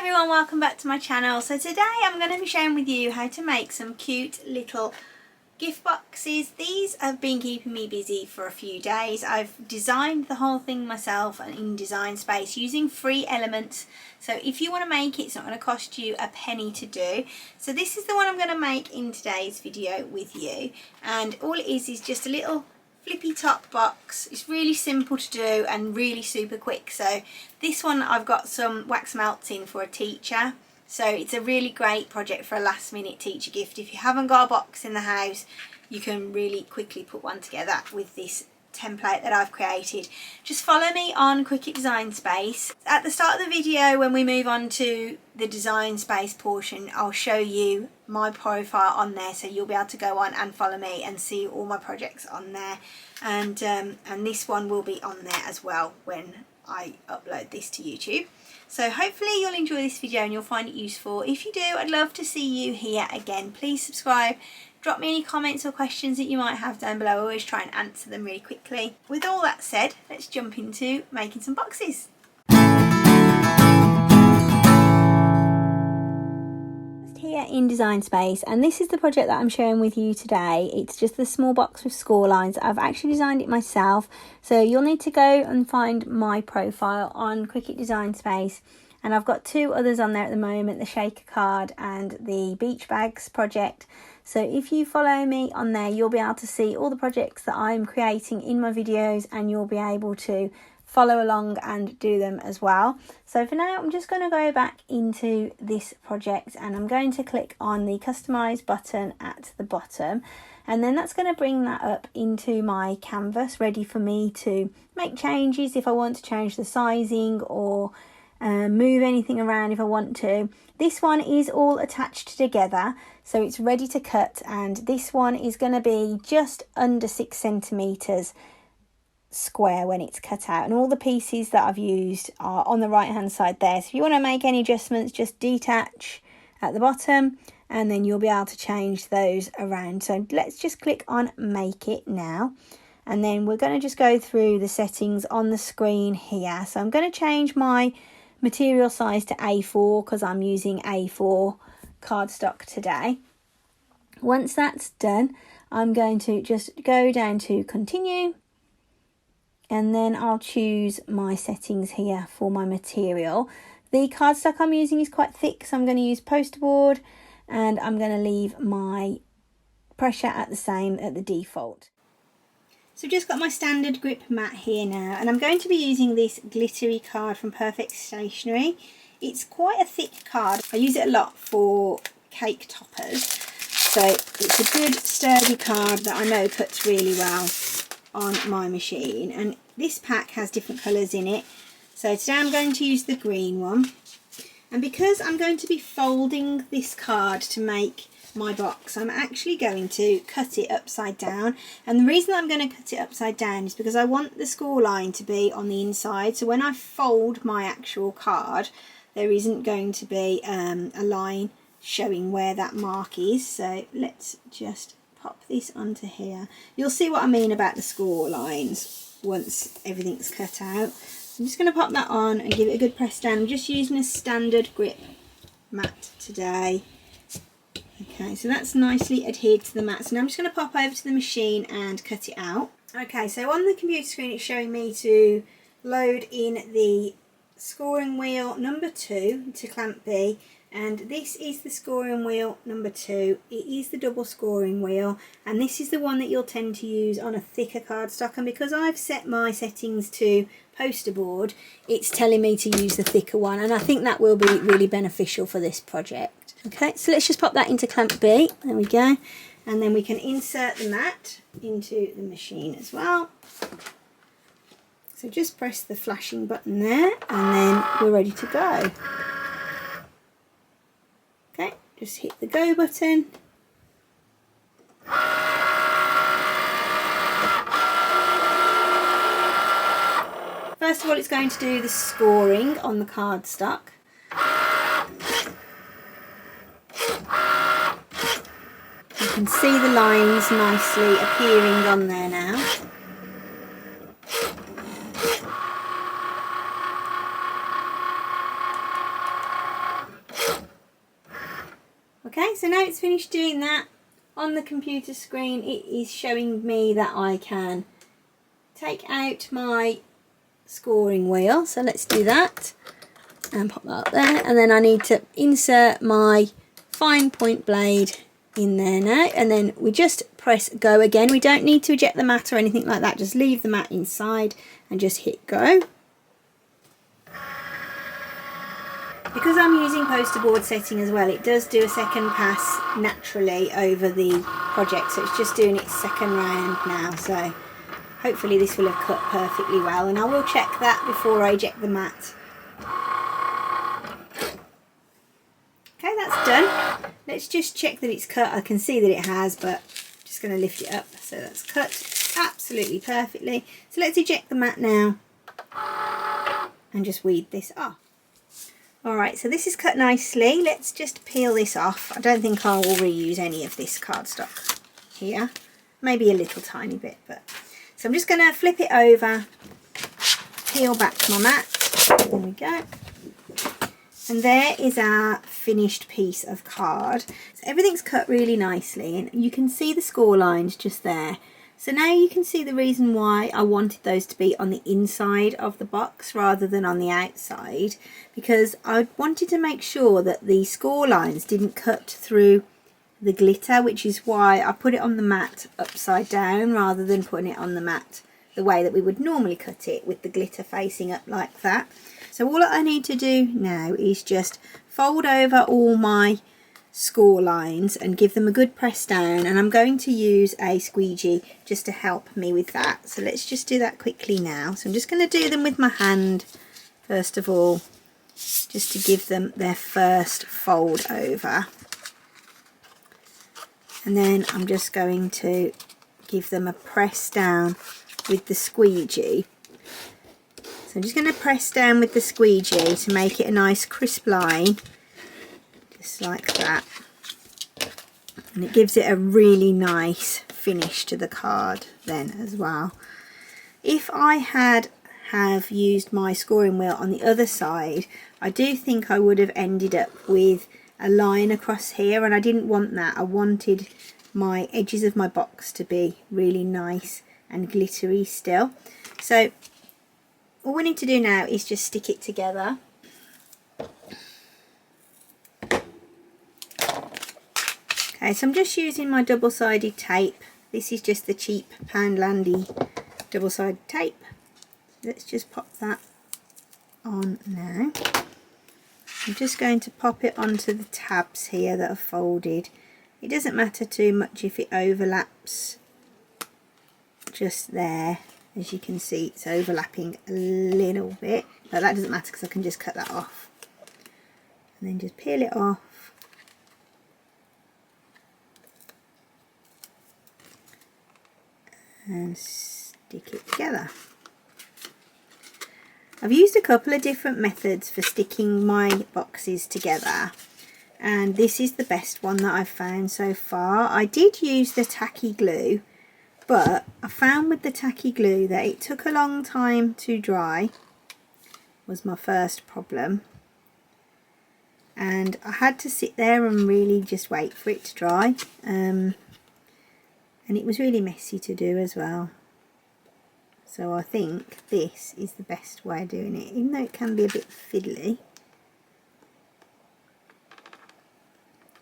everyone, welcome back to my channel. So today I'm going to be sharing with you how to make some cute little gift boxes. These have been keeping me busy for a few days. I've designed the whole thing myself and in Design Space using free elements. So if you want to make it, it's not going to cost you a penny to do. So this is the one I'm going to make in today's video with you. And all it is just a little flippy top box. It's really simple to do and really super quick. So this one I've got some wax melts in for a teacher, so it's a really great project for a last minute teacher gift. If you haven't got a box in the house, you can really quickly put one together with this template that I've created. Just follow me on Cricut Design Space. At the start of the video, when we move on to the Design Space portion, I'll show you my profile on there, so you'll be able to go on and follow me and see all my projects on there, and this one will be on there as well when I upload this to YouTube. So hopefully you'll enjoy this video and you'll find it useful. If you do, I'd love to see you here again. Please subscribe. Drop me any comments or questions that you might have down below. I always try and answer them really quickly. With all that said, let's jump into making some boxes. Here in Design Space, and this is the project that I'm sharing with you today. It's just the small box with score lines. I've actually designed it myself, so you'll need to go and find my profile on Cricut Design Space, and I've got two others on there at the moment, the shaker card and the beach bags project. So if you follow me on there, you'll be able to see all the projects that I'm creating in my videos, and you'll be able to follow along and do them as well. So for now, I'm just going to go back into this project and I'm going to click on the customize button at the bottom, and then that's going to bring that up into my canvas ready for me to make changes if I want to change the sizing or move anything around if I want to. This one is all attached together, so it's ready to cut, and this one is going to be just under 6 centimeters square when it's cut out, and all the pieces that I've used are on the right hand side there. So if you want to make any adjustments, just detach at the bottom and then you'll be able to change those around. So let's just click on make it now, and then we're going to just go through the settings on the screen here. So I'm going to change my material size to A4 because I'm using A4 cardstock today. Once that's done, I'm going to just go down to continue, and then I'll choose my settings here for my material. The cardstock I'm using is quite thick, so I'm going to use poster board, and I'm going to leave my pressure at the same at the default. So I've just got my standard grip mat here now, and I'm going to be using this glittery card from Perfect Stationery. It's quite a thick card. I use it a lot for cake toppers, so it's a good sturdy card that I know cuts really well on my machine. And this pack has different colours in it, so today I'm going to use the green one, and because I'm going to be folding this card to make my box, I'm actually going to cut it upside down. And the reason I'm going to cut it upside down is because I want the score line to be on the inside, so when I fold my actual card there isn't going to be a line showing where that mark is. So let's just pop this onto here. You'll see what I mean about the score lines once everything's cut out. I'm just going to pop that on and give it a good press down. I'm just using a standard grip mat today. Okay, so that's nicely adhered to the mat. So now I'm just going to pop over to the machine and cut it out. Okay, so on the computer screen it's showing me to load in the scoring wheel number 2 to clamp B. And this is the scoring wheel number 2. It is the double scoring wheel, and this is the one that you'll tend to use on a thicker cardstock. And because I've set my settings to poster board, it's telling me to use the thicker one, and I think that will be really beneficial for this project. Okay, so let's just pop that into clamp B. There we go, and then we can insert the mat into the machine as well. So just press the flashing button there, and then we're ready to go. Okay, just hit the go button. First of all, it's going to do the scoring on the cardstock. You can see the lines nicely appearing on there now. Okay, so now it's finished doing that. On the computer screen it is showing me that I can take out my scoring wheel, so let's do that and pop that up there, and then I need to insert my fine point blade in there now, and then we just press go again. We don't need to eject the mat or anything like that, just leave the mat inside and just hit go. Because I'm using poster board setting as well, it does do a second pass naturally over the project, so it's just doing its second round now, so hopefully this will have cut perfectly well, and I will check that before I eject the mat. Okay, that's done. Let's just check that it's cut. I can see that it has, but I'm just going to lift it up. So that's cut absolutely perfectly. So let's eject the mat now and just weed this off. Alright, so this is cut nicely. Let's just peel this off. I don't think I will reuse any of this cardstock here. Maybe a little tiny bit, but... So I'm just going to flip it over, peel back my mat. There we go. And there is our finished piece of card. So everything's cut really nicely, and you can see the score lines just there. So now you can see the reason why I wanted those to be on the inside of the box rather than on the outside, because I wanted to make sure that the score lines didn't cut through the glitter, which is why I put it on the mat upside down rather than putting it on the mat the way that we would normally cut it, with the glitter facing up like that. So all I need to do now is just fold over all my score lines and give them a good press down, and I'm going to use a squeegee just to help me with that. So let's just do that quickly now. So I'm just going to do them with my hand first of all, just to give them their first fold over, and then I'm just going to give them a press down with the squeegee. So I'm just going to press down with the squeegee to make it a nice crisp line, just like that, and it gives it a really nice finish to the card then as well. If I have used my scoring wheel on the other side, I do think I would have ended up with a line across here, and I didn't want that. I wanted my edges of my box to be really nice and glittery still. So all we need to do now is just stick it together. Okay, so I'm just using my double-sided tape. This is just the cheap Poundlandy double-sided tape. Let's just pop that on now. I'm just going to pop it onto the tabs here that are folded. It doesn't matter too much if it overlaps just there. As you can see, it's overlapping a little bit, but that doesn't matter because I can just cut that off. And then just peel it off. And stick it together. I've used a couple of different methods for sticking my boxes together, and this is the best one that I've found so far. I did use the tacky glue, but I found with the tacky glue that it took a long time to dry, was my first problem, and I had to sit there and really just wait for it to dry, and it was really messy to do as well. So I think this is the best way of doing it, even though it can be a bit fiddly.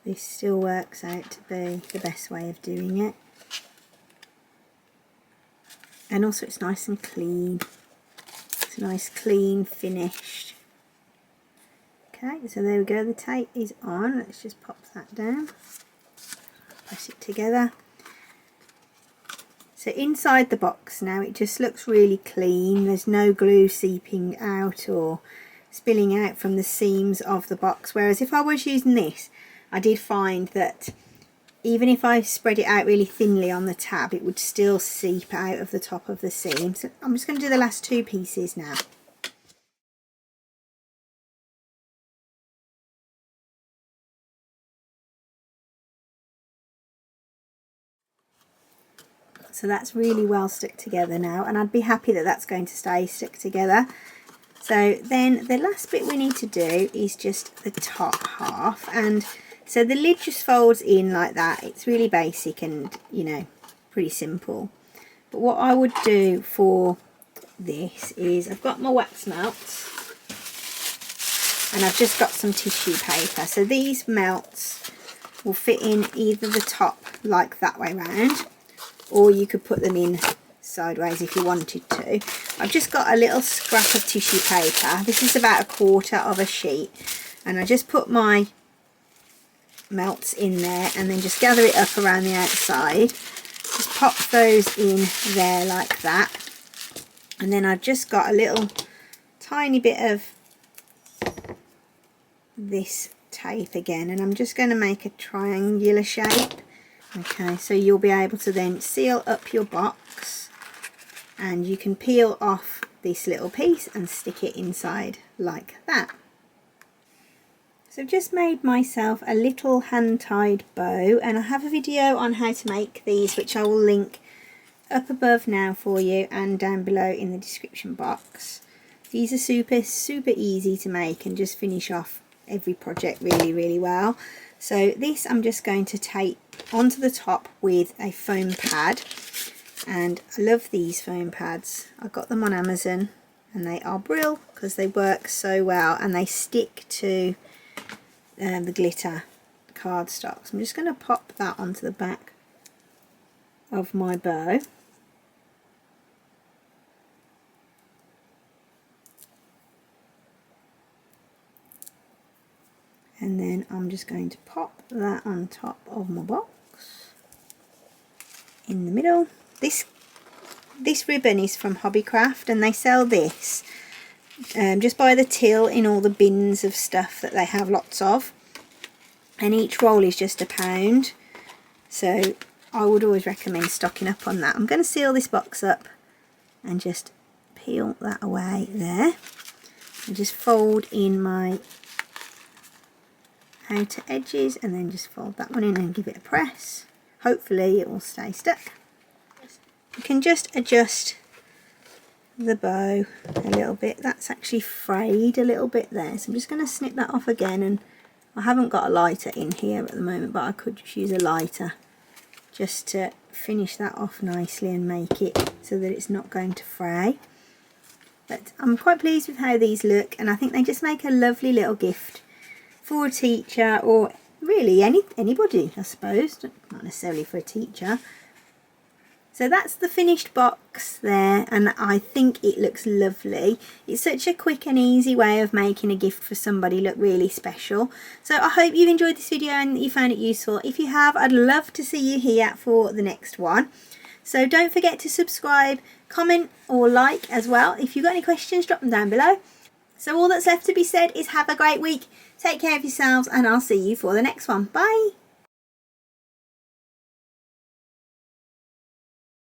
This still works out to be the best way of doing it. And also it's nice and clean. It's a nice clean finish. Okay, so there we go, the tape is on. Let's just pop that down. Press it together. So inside the box now it just looks really clean. There's no glue seeping out or spilling out from the seams of the box. Whereas if I was using this, I did find that even if I spread it out really thinly on the tab, it would still seep out of the top of the seam. So I'm just going to do the last two pieces now. So that's really well stuck together now, and I'd be happy that that's going to stay stuck together. So then the last bit we need to do is just the top half, and So the lid just folds in like that. It's really basic and, you know, pretty simple. But what I would do for this is I've got my wax melts and I've just got some tissue paper. So these melts will fit in either the top like that way round, or you could put them in sideways if you wanted to. I've just got a little scrap of tissue paper. This is about 1/4 of a sheet, and I just put my melts in there and then just gather it up around the outside. Just pop those in there like that, and then I've just got a little tiny bit of this tape again, and I'm just going to make a triangular shape. Okay, so you'll be able to then seal up your box, and you can peel off this little piece and stick it inside like that. So I've just made myself a little hand-tied bow, and I have a video on how to make these which I will link up above now for you and down below in the description box. These are super easy to make and just finish off every project really well. So this I'm just going to tape onto the top with a foam pad, and I love these foam pads. I got them on Amazon and they are brilliant because they work so well and they stick to the glitter cardstock. So I'm just going to pop that onto the back of my bow. And then I'm just going to pop that on top of my box in the middle. This ribbon is from Hobbycraft, and they sell this just by the till in all the bins of stuff that they have lots of, and each roll is just £1. So I would always recommend stocking up on that. I'm going to seal this box up and just peel that away there, and just fold in my outer edges, and then just fold that one in and give it a press. Hopefully it will stay stuck. You can just adjust the bow a little bit. That's actually frayed a little bit there, so I'm just going to snip that off again. And I haven't got a lighter in here at the moment, but I could just use a lighter just to finish that off nicely and make it so that it's not going to fray. But I'm quite pleased with how these look, and I think they just make a lovely little gift for a teacher, or really anybody, I suppose, not necessarily for a teacher. So that's the finished box there, and I think it looks lovely. It's such a quick and easy way of making a gift for somebody look really special. So I hope you've enjoyed this video and that you found it useful. If you have, I'd love to see you here for the next one. So don't forget to subscribe, comment or like as well. If you've got any questions, drop them down below. So all that's left to be said is have a great week. Take care of yourselves, and I'll see you for the next one. Bye.